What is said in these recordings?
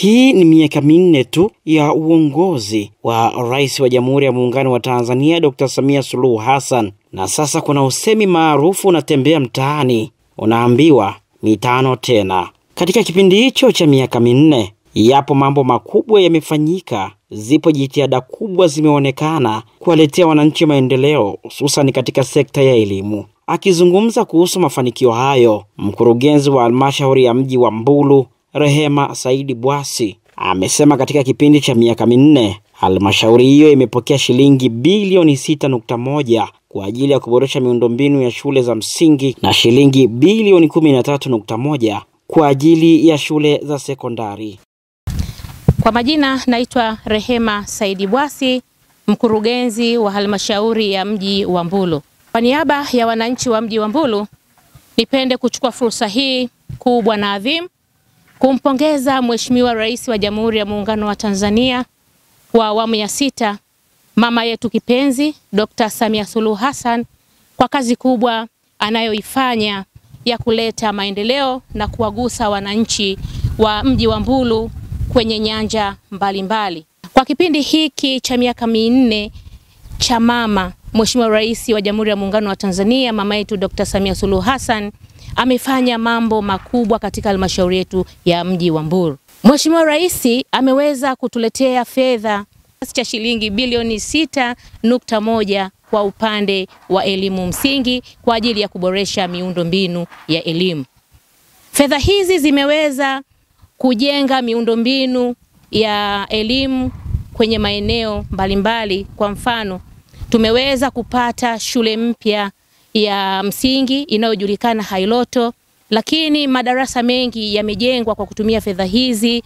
Hii ni miaka minne tu ya uongozi wa Rais wa Jamhuri ya Muungano wa Tanzania Dr. Samia Suluhu Hassan, na sasa kuna usemi maarufu unatembea mtaani, unaambiwa mitano tena. Katika kipindi hicho cha miaka minne, yapo mambo makubwa yamefanyika, zipo jitihada kubwa zimeonekana kuwaletea wananchi maendeleo, hususan katika sekta ya elimu. Akizungumza kuhusu mafanikio hayo, mkurugenzi wa halmashauri ya mji wa Mbulu Rehema Saidi Bwasi amesema katika kipindi cha miaka minne halmashauri hiyo imepokea shilingi bilioni 6.1 kwa ajili ya kuboresha miundombinu ya shule za msingi na shilingi bilioni 13.1 kwa ajili ya shule za sekondari. Kwa majina naitwa Rehema Saidi Bwasi, mkurugenzi wa halmashauri ya mji wa Mbulu. Kwa niaba ya wananchi wa mji wa Mbulu, nipende kuchukua fursa hii kubwa na adhimu kumpongeza Mheshimiwa Rais wa Jamhuri ya Muungano wa Tanzania wa awamu ya 6, mama yetu kipenzi Dr. Samia Suluhu Hassan, kwa kazi kubwa anayoifanya ya kuleta maendeleo na kuwagusa wananchi wa mji wa Mbulu kwenye nyanja mbalimbali. Kwa kipindi hiki cha miaka minne cha mama Mheshimiwa Rais wa Jamhuri ya Muungano wa Tanzania, mama yetu Dr. Samia Suluhu Hassan, amefanya mambo makubwa katika halmashauri yetu ya mji wa Mbulu. Mheshimiwa Rais ameweza kutuletea fedha cha shilingi bilioni 6.1 kwa upande wa elimu msingi kwa ajili ya kuboresha miundombinu ya elimu. Fedha hizi zimeweza kujenga miundombinu ya elimu kwenye maeneo mbalimbali. Kwa mfano, tumeweza kupata shule mpya ya msingi inayojulikana Hailoto, lakini madarasa mengi yamejengwa kwa kutumia fedha hizi.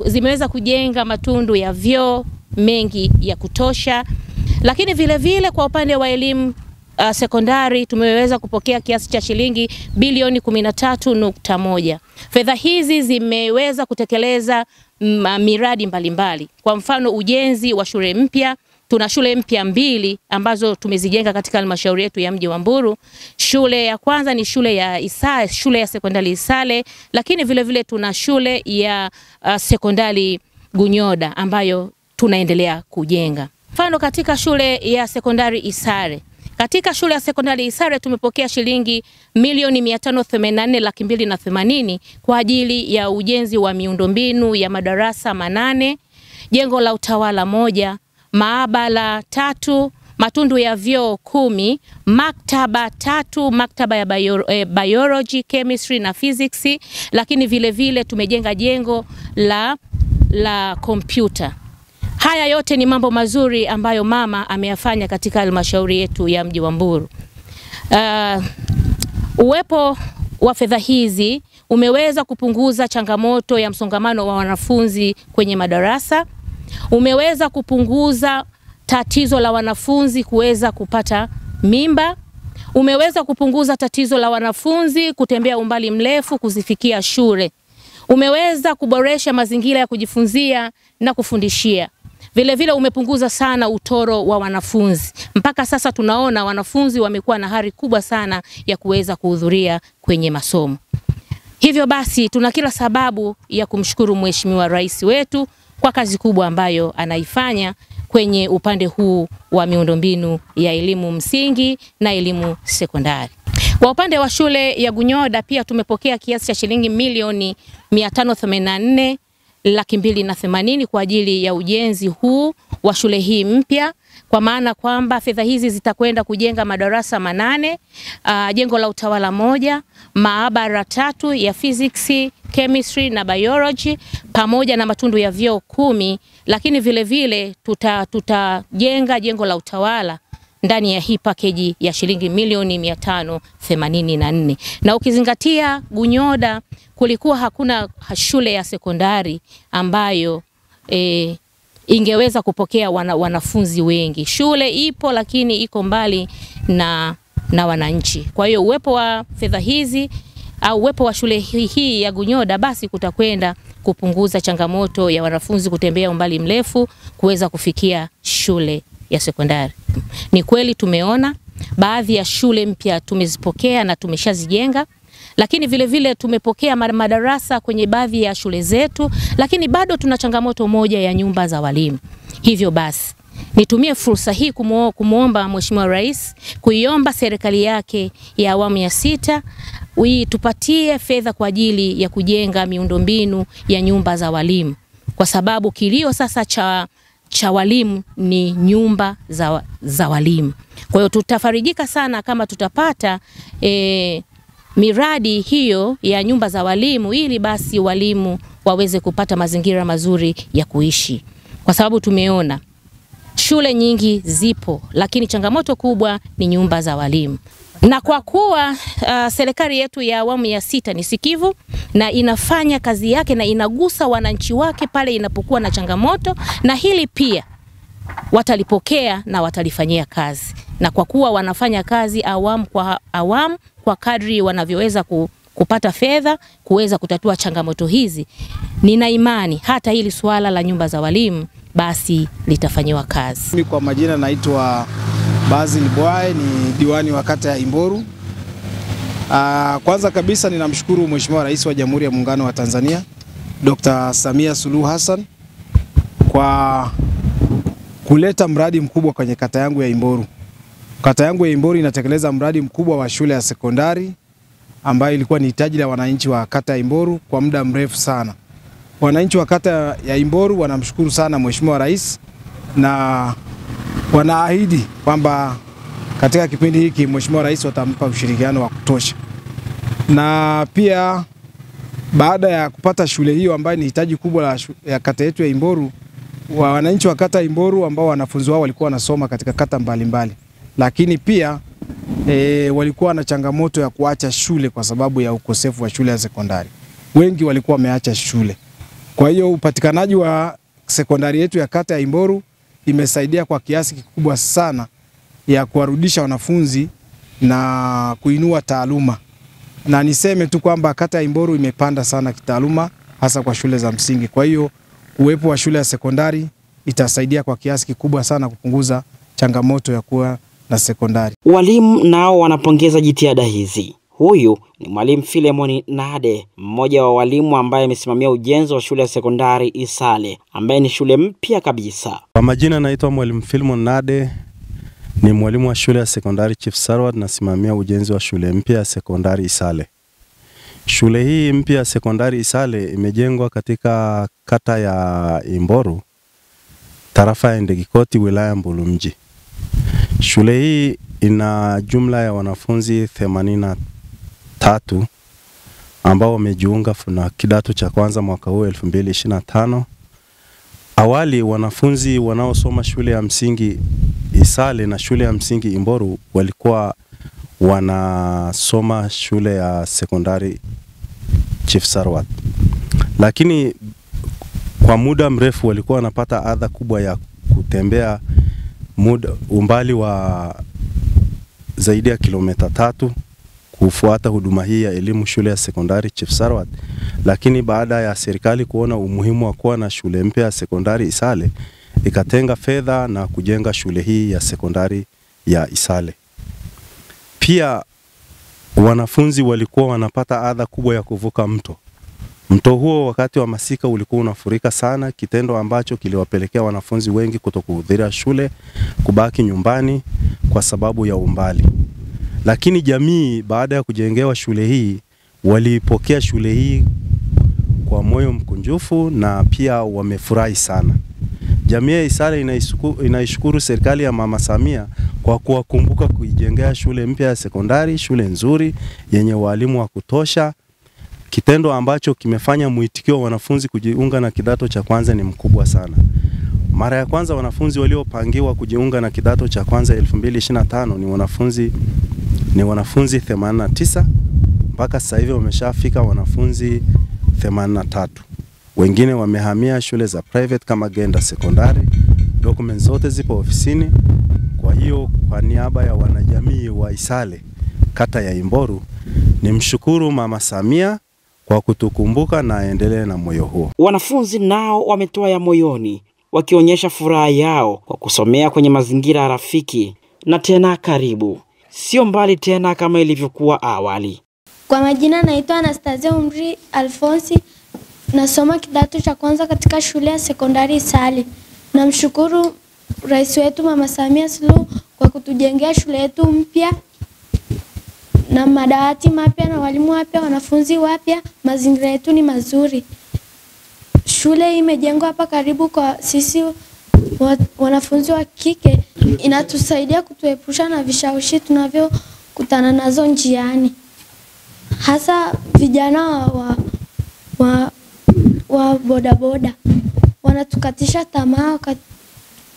Zimeweza kujenga matundu ya vyoo mengi ya kutosha, lakini vile vile kwa upande wa elimu sekondari tumeweza kupokea kiasi cha shilingi bilioni 13.1. Fedha hizi zimeweza kutekeleza miradi mbalimbali. Kwa mfano, ujenzi wa shule mpya. Tuna shule mpya 2 ambazo tumezijenga katika halmashauri yetu ya mji wa Mbulu. Shule ya kwanza ni shule ya Isale, shule ya sekondari Isale, lakini vile vile tuna shule ya sekondari Gunyoda ambayo tunaendelea kujenga. Mfano, katika shule ya sekondari Isale, katika shule ya sekondari Isale tumepokea shilingi milioni 584,280 kwa ajili ya ujenzi wa miundombinu ya madarasa 8, jengo la utawala 1, maabara 3, matundu ya vyoo 10, maktaba 3, maktaba ya biology, chemistry na physics, lakini vile vile tumejenga jengo la kompyuta. Haya yote ni mambo mazuri ambayo mama ameyafanya katika halmashauri yetu ya mji wa Mbulu. Uwepo wa fedha hizi umeweza kupunguza changamoto ya msongamano wa wanafunzi kwenye madarasa. Umeweza kupunguza tatizo la wanafunzi kuweza kupata mimba. Umeweza kupunguza tatizo la wanafunzi kutembea umbali mrefu kuzifikia shule. Umeweza kuboresha mazingira ya kujifunzia na kufundishia. Vile vile umepunguza sana utoro wa wanafunzi. Mpaka sasa tunaona wanafunzi wamekuwa na hari kubwa sana ya kuweza kuhudhuria kwenye masomo. Hivyo basi tuna kila sababu ya kumshukuru Mheshimiwa Rais wetu kwa kazi kubwa ambayo anaifanya kwenye upande huu wa miundombinu ya elimu msingi na elimu sekondari. Kwa upande wa shule ya Gunyoda pia tumepokea kiasi cha shilingi milioni 584,280 kwa ajili ya ujenzi huu wa shule hii mpya, kwa maana kwamba fedha hizi zitakwenda kujenga madarasa 8, jengo la utawala 1, maabara 3 ya physics, chemistry na biology, pamoja na matundu ya vyoo 10, lakini vile vile tutajenga jengo la utawala ndani ya hii package ya shilingi milioni 584. Na ukizingatia Gunyoda kulikuwa hakuna shule ya sekondari ambayo ingeweza kupokea wanafunzi wengi. Shule ipo lakini iko mbali na wananchi. Kwa hiyo uwepo wa fedha hizi au uwepo wa shule hii ya Gunyoda basi kutakwenda kupunguza changamoto ya wanafunzi kutembea umbali mrefu kuweza kufikia shule ya sekondari. Ni kweli tumeona baadhi ya shule mpya tumezipokea na tumeshazijenga, lakini vile vile tumepokea madarasa kwenye baadhi ya shule zetu, lakini bado tuna changamoto moja ya nyumba za walimu. Hivyo basi nitumie fursa hii kumuomba Mheshimiwa Rais kuiomba serikali yake ya awamu ya 6 tupatie fedha kwa ajili ya kujenga miundombinu ya nyumba za walimu, kwa sababu kilio sasa cha walimu ni nyumba za walimu. Kwa hiyo tutafarijika sana kama tutapata miradi hiyo ya nyumba za walimu, ili basi walimu waweze kupata mazingira mazuri ya kuishi, kwa sababu tumeona shule nyingi zipo, lakini changamoto kubwa ni nyumba za walimu. Na kwa kuwa serikali yetu ya awamu ya 6 ni sikivu na inafanya kazi yake na inagusa wananchi wake pale inapokuwa na changamoto, na hili pia watalipokea na watalifanyia kazi. Na kwa kuwa wanafanya kazi awamu kwa awamu kwa kadri wanavyoweza kupata fedha kuweza kutatua changamoto hizi, nina imani hata hili swala la nyumba za walimu basi litafanywa kazi. Mimi kwa majina naitwa Basil Bwae, ni diwani wa kata ya Imboru. Kwanza kabisa ninamshukuru Mheshimiwa Rais wa Jamhuri ya Muungano wa Tanzania Dr. Samia Suluhu Hassan kwa kuleta mradi mkubwa kwenye kata yangu ya Imboru. Kata yangu ya Imboru inatekeleza mradi mkubwa wa shule ya sekondari ambayo ilikuwa ni hitaji la wananchi wa kata ya Imboru kwa muda mrefu sana. Wananchi wa kata ya Imboru wanamshukuru sana Mheshimiwa Rais na wanaahidi kwamba katika kipindi hiki Mheshimiwa Rais watampa ushirikiano wa kutosha. Na pia baada ya kupata shule hiyo ambayo ni hitaji kubwa ya kata yetu ya Imboru, wananchi wa kata ya Imboru ambao wanafunzi wao walikuwa wanasoma katika kata mbalimbali, lakini pia walikuwa na changamoto ya kuacha shule kwa sababu ya ukosefu wa shule ya sekondari. Wengi walikuwa wameacha shule. Kwa hiyo upatikanaji wa sekondari yetu ya kata ya Imboru imesaidia kwa kiasi kikubwa sana ya kuwarudisha wanafunzi na kuinua taaluma. Na niseme tu kwamba kata ya Imboru imepanda sana kitaaluma, hasa kwa shule za msingi. Kwa hiyo uwepo wa shule ya sekondari itasaidia kwa kiasi kikubwa sana kupunguza changamoto ya kuwa na sekondari. Walimu nao wanapongeza jitihada hizi. Huyu ni Mwalimu Philemon Nade, mmoja wa walimu ambaye amesimamia ujenzi wa shule ya sekondari Isale, ambaye ni shule mpya kabisa. Kwa majina naitwa Mwalimu Philemon Nade, ni mwalimu wa shule ya sekondari Chief Sarwat, nasimamia ujenzi wa shule mpya ya sekondari Isale. Shule hii mpya ya sekondari Isale imejengwa katika kata ya Imboru, tarafa ya Ndegikoti, wilaya Mbulu mji. Shule hii ina jumla ya wanafunzi 83 ambao wamejiunga na kidato cha kwanza mwaka huu 2025. Awali wanafunzi wanaosoma shule ya msingi Isale na shule ya msingi Imboru walikuwa wanasoma shule ya sekondari Chief Sarwat. Lakini kwa muda mrefu walikuwa wanapata adha kubwa ya kutembea umbali wa zaidi ya kilomita 3 kufuata huduma hii ya elimu shule ya sekondari Chief Sarwat. Lakini baada ya serikali kuona umuhimu wa kuwa na shule mpya ya sekondari Isale, ikatenga fedha na kujenga shule hii ya sekondari ya Isale. Pia wanafunzi walikuwa wanapata adha kubwa ya kuvuka mto. Mto huo wakati wa masika ulikuwa unafurika sana, kitendo ambacho kiliwapelekea wanafunzi wengi kutokuhudhuria shule, kubaki nyumbani kwa sababu ya umbali. Lakini jamii baada ya kujengewa shule hii walipokea shule hii kwa moyo mkunjufu na pia wamefurahi sana. Jamii ya Isale inaishukuru serikali ya Mama Samia kwa kuwakumbuka kuijengea shule mpya ya sekondari, shule nzuri yenye walimu wa kutosha. Kitendo ambacho kimefanya muitikio wa wanafunzi kujiunga na kidato cha kwanza ni mkubwa sana. Mara ya kwanza wanafunzi waliopangiwa kujiunga na kidato cha kwanza 2025 ni wanafunzi 89, mpaka sasa hivi wameshafika wanafunzi 83. Wengine wamehamia shule za private kama Genda Sekondari. Documents zote zipo ofisini. Kwa hiyo kwa niaba ya wanajamii wa Isale kata ya Imboru, nimshukuru Mama Samia kwa kutukumbuka na aendelee na moyo huo. Wanafunzi nao wametoa ya moyoni, wakionyesha furaha yao kwa kusomea kwenye mazingira rafiki na tena karibu, sio mbali tena kama ilivyokuwa awali. Kwa majina naitwa Anastasia Umri Alfonsi, nasoma kidato cha kwanza katika shule ya sekondari Isali. Namshukuru Rais wetu Mama Samia Suluhu kwa kutujengea shule yetu mpya na madawati mapya na walimu wapya, wanafunzi wapya, mazingira yetu ni mazuri. Shule imejengwa hapa karibu kwa sisi wanafunzi wa kike, inatusaidia kutuepusha na vishawishi tunavyokutana nazo njiani. Hasa vijana wa bodaboda wanatukatisha tamaa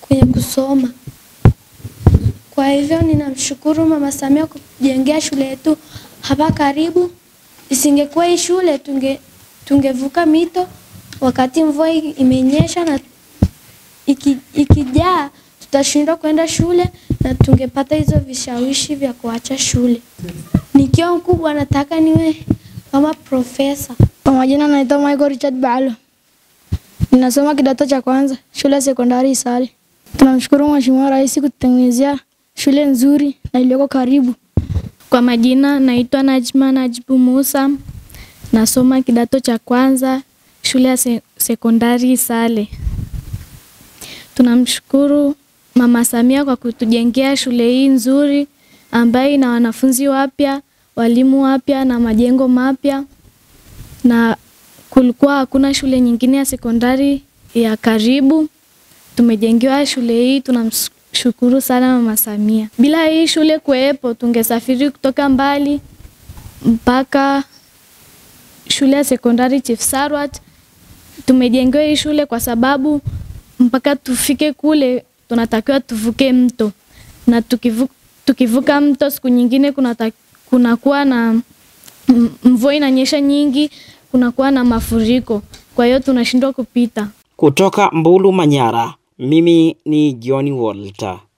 kwenye kusoma. Kwa hivyo ninamshukuru Mama Samia kujengea shule yetu hapa karibu. Isingekuwa hii shule tungevuka mito wakati mvua imenyesha, na ikijaa tutashindwa kwenda shule na tungepata hizo vishawishi vya kuacha shule. Nikiwa mkubwa nataka niwe kama profesa. Kwa majina naitwa Michael Richard Balo. Ninasoma kidato cha kwanza shule ya sekondari Isali. Tunamshukuru Mheshimiwa Rais kututengenezea shule nzuri na iliyoko karibu. Kwa majina naitwa Najma Najibu Musa. Nasoma kidato cha kwanza shule ya sekondari Isale. Tunamshukuru Mama Samia kwa kutujengea shule hii nzuri ambayo ina wanafunzi wapya, walimu wapya na majengo mapya, na kulikuwa hakuna shule nyingine ya sekondari ya karibu. Tumejengewa shule hii, tunamshukuru sana Mama Samia. Bila hii shule kuwepo tungesafiri kutoka mbali mpaka shule ya sekondari Chief Sarwat. Tumejengewa hii shule kwa sababu mpaka tufike kule tunatakiwa tuvuke mto, na tukivuka mto siku nyingine kunakuwa na mvua inanyesha nyingi, kunakuwa na mafuriko, kwa hiyo tunashindwa kupita. Kutoka Mbulu, Manyara, mimi ni John Walter.